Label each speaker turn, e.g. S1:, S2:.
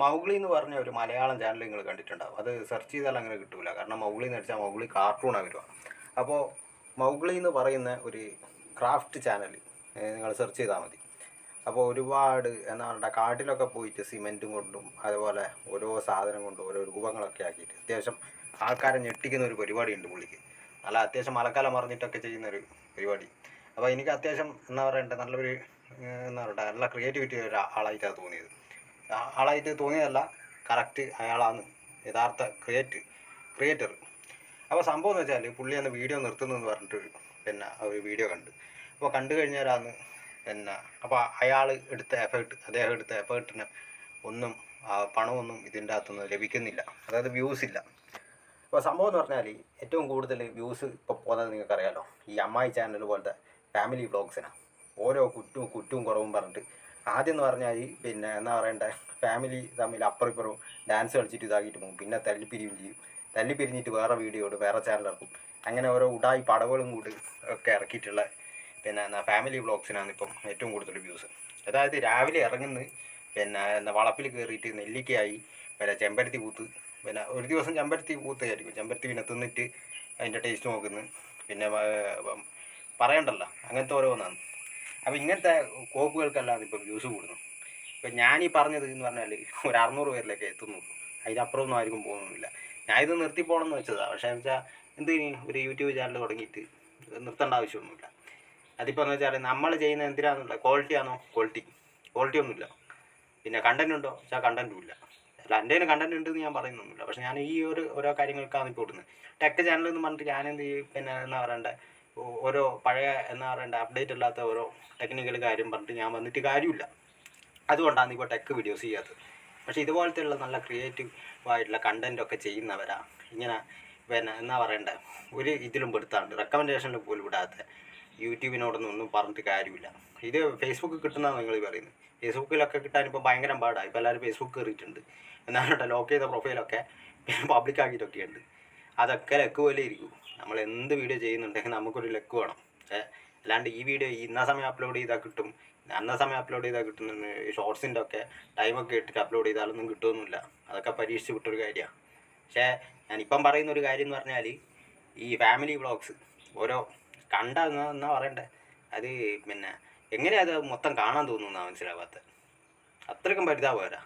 S1: Mowgli എന്ന് പറഞ്ഞ ഒരു മലയാളം ചാനൽ നിങ്ങൾ കണ്ടിട്ടുണ്ടാവും. അത് സെർച്ച് ചെയ്താൽ അങ്ങനെ കിട്ടില്ല. കാരണം മൗഗ്ലി എന്ന് അടിച്ചാൽ മൗഗ്ലി കാർട്ടൂണാണ് വരിക. അപ്പോൾ മൗഗ്ലി എന്ന് പറയുന്ന ഒരു ക്രാഫ്റ്റ് ചാനൽ നിങ്ങൾ സെർച്ച് ചെയ്താൽ മതി. അപ്പോൾ ഒരുപാട് എന്താ പറയുക, കാട്ടിലൊക്കെ പോയിട്ട് സിമെൻറ്റും കൊണ്ടും അതുപോലെ ഓരോ സാധനം കൊണ്ടും ഓരോ രൂപങ്ങളൊക്കെ ആക്കിയിട്ട് അത്യാവശ്യം ആൾക്കാരെ ഞെട്ടിക്കുന്ന ഒരു പരിപാടിയുണ്ട് പുള്ളിക്ക്. നല്ല അത്യാവശ്യം മലക്കാലം മറിഞ്ഞിട്ടൊക്കെ ചെയ്യുന്നൊരു പരിപാടി. അപ്പോൾ എനിക്ക് അത്യാവശ്യം എന്താ പറയണ്ടേ, നല്ലൊരു എന്താ പറയുക, നല്ല ക്രിയേറ്റിവിറ്റി ഒരു ആളായിട്ടാണ് തോന്നിയത്. ആളായിട്ട് തോന്നിയതല്ല, കറക്റ്റ് അയാളാണ് യഥാർത്ഥ ക്രിയേറ്റർ. അപ്പോൾ സംഭവം എന്ന് വെച്ചാൽ പുള്ളി അന്ന് വീഡിയോ നിർത്തുന്നതെന്ന് പറഞ്ഞിട്ട് പിന്നെ ഒരു വീഡിയോ കണ്ട്. അപ്പോൾ കണ്ടു കഴിഞ്ഞാലാണ് പിന്നെ അപ്പോൾ അദ്ദേഹം എടുത്ത എഫേർട്ടിന് ഒന്നും പണമൊന്നും ഇതിൻ്റെ അകത്തുനിന്ന് ലഭിക്കുന്നില്ല, അതായത് വ്യൂസ് ഇല്ല. അപ്പോൾ സംഭവം എന്ന് പറഞ്ഞാൽ ഏറ്റവും കൂടുതൽ വ്യൂസ് ഇപ്പോൾ പോകുന്നത് നിങ്ങൾക്കറിയാലോ, ഈ അമ്മായി ചാനൽ പോലത്തെ ഫാമിലി വ്ളോഗ്സിനാണ്. ഓരോ കുറ്റവും കുറവും പറഞ്ഞിട്ട് ആദ്യം എന്ന് പറഞ്ഞാൽ പിന്നെ എന്താ പറയണ്ടേ, ഫാമിലി തമ്മിൽ അപ്പുറം ഡാൻസ് കളിച്ചിട്ട് ഇതാക്കിയിട്ട് പോകും. പിന്നെ തല്ലിപ്പിരിഞ്ഞിട്ട് വേറെ വീഡിയോ ഇടും, വേറെ ചാനൽ ഇറക്കും. അങ്ങനെ ഓരോ ഉടായി പടവുകളും കൂടി ഒക്കെ ഇറക്കിയിട്ടുള്ള പിന്നെ എന്താ ഫാമിലി വ്ളോഗ്സിനാണ് ഇപ്പം ഏറ്റവും കൂടുതൽ വ്യൂസ്. അതായത് രാവിലെ ഇറങ്ങുന്നത് പിന്നെ എന്താ വളപ്പിൽ കയറിയിട്ട് നെല്ലിക്കയായി പിന്നെ ചെമ്പരത്തി പൂത്ത്, പിന്നെ ഒരു ദിവസം ചെമ്പരത്തി പൂത്തായിരിക്കും, ചെമ്പരത്തി പിന്നെ തിന്നിട്ട് അതിൻ്റെ ടേസ്റ്റ് നോക്കുന്നു, പിന്നെ പറയണ്ടല്ലോ അങ്ങനത്തെ ഓരോന്നാണ്. അപ്പോൾ ഇങ്ങനത്തെ കോപ്പുകൾക്കെല്ലാം ഇപ്പോൾ വ്യൂസ് കൂടുന്നു. ഇപ്പം ഞാനീ പറഞ്ഞത് എന്ന് പറഞ്ഞാൽ ഒരു 600 പേരിലേക്ക് എത്തുന്നുള്ളൂ, അതിനപ്പുറമൊന്നും ആർക്കും പോകുന്നില്ല. ഞാൻ ഇത് നിർത്തി പോകണമെന്ന് വെച്ചതാണ്. പക്ഷേ എന്ന് വെച്ചാൽ എന്തിന് ഒരു യൂട്യൂബ് ചാനൽ തുടങ്ങിയിട്ട് നിർത്തേണ്ട ആവശ്യമൊന്നുമില്ല. അതിപ്പോൾ എന്ന് വെച്ചാൽ നമ്മൾ ചെയ്യുന്ന എന്തിനാണെന്നുള്ള ക്വാളിറ്റി ഒന്നുമില്ല. പിന്നെ കണ്ടൻറ് ഉണ്ടോ വെച്ചാൽ കണ്ടൻറ്റും ഇല്ല. അല്ല, എൻ്റെ കയ്യിൽ കണ്ടൻറ് ഉണ്ടെന്ന് ഞാൻ പറയുന്നൊന്നുമില്ല. പക്ഷേ ഞാൻ ഈ ഓരോ കാര്യങ്ങൾക്കാണ് ഇപ്പോൾ ഇടുന്നത്. ടെക് ചാനലെന്ന് പറഞ്ഞിട്ട് ഞാനെന്ത് ചെയ്യും, പിന്നെ എന്താ പറയണ്ടേ, ഓരോ പഴയ എന്താ പറയണ്ടേ അപ്ഡേറ്റ് അല്ലാത്ത ഓരോ ടെക്നിക്കൽ കാര്യം പറഞ്ഞിട്ട് ഞാൻ വന്നിട്ട് കാര്യമില്ല. അതുകൊണ്ടാണ് ഇപ്പോൾ ടെക് വീഡിയോസ് ചെയ്യാത്തത്. പക്ഷേ ഇതുപോലത്തെയുള്ള നല്ല ക്രിയേറ്റീവായിട്ടുള്ള കണ്ടൻറ്റൊക്കെ ചെയ്യുന്നവരാ ഇങ്ങനെ പിന്നെ എന്താ പറയണ്ടേ ഒരു ഇതിലും പെടുത്താണ്ട് റെക്കമെൻഡേഷനിൽ പോലും വിടാത്ത യൂട്യൂബിനോടൊന്നും പറഞ്ഞിട്ട് കാര്യമില്ല. ഇത് ഫേസ്ബുക്ക് കിട്ടുന്നതാണ് നിങ്ങൾ പറയുന്നത്. ഫേസ്ബുക്കിലൊക്കെ കിട്ടാനിപ്പോൾ ഭയങ്കര പാടാണ്. ഇപ്പോൾ എല്ലാവരും ഫേസ്ബുക്ക് കയറിയിട്ടുണ്ട്. എന്നാണ് ലോക്ക് ചെയ്ത പ്രൊഫൈലൊക്കെ പബ്ലിക് ആക്കിയിട്ടൊക്കെയുണ്ട്. അതൊക്കെ ലക്ക് പോലെ ഇരിക്കും. നമ്മൾ എന്ത് വീഡിയോ ചെയ്യുന്നുണ്ടെങ്കിൽ നമുക്കൊരു ലക്ക് വേണം. അല്ലാണ്ട് ഈ വീഡിയോ ഇന്ന സമയം അപ്ലോഡ് ചെയ്താൽ കിട്ടും, അന്ന സമയം അപ്ലോഡ് ചെയ്താൽ കിട്ടുന്ന ഷോർട്സിൻ്റെ ഒക്കെ ടൈമൊക്കെ ഇട്ടിട്ട് അപ്ലോഡ് ചെയ്താലൊന്നും കിട്ടുമൊന്നുമില്ല. അതൊക്കെ പരീക്ഷിച്ച് വിട്ടൊരു കാര്യമാണ്. പക്ഷേ ഞാനിപ്പം പറയുന്ന ഒരു കാര്യം എന്ന് പറഞ്ഞാൽ ഈ ഫാമിലി വ്ളോഗ്സ് ഓരോ എന്നാ പറയണ്ടേ, അത് പിന്നെ എങ്ങനെയാ അത് മൊത്തം കാണാൻ തോന്നുന്നതാണ് മനസ്സിലാവാത്തത്. അത്രയ്ക്കും പരിതാപകരാ.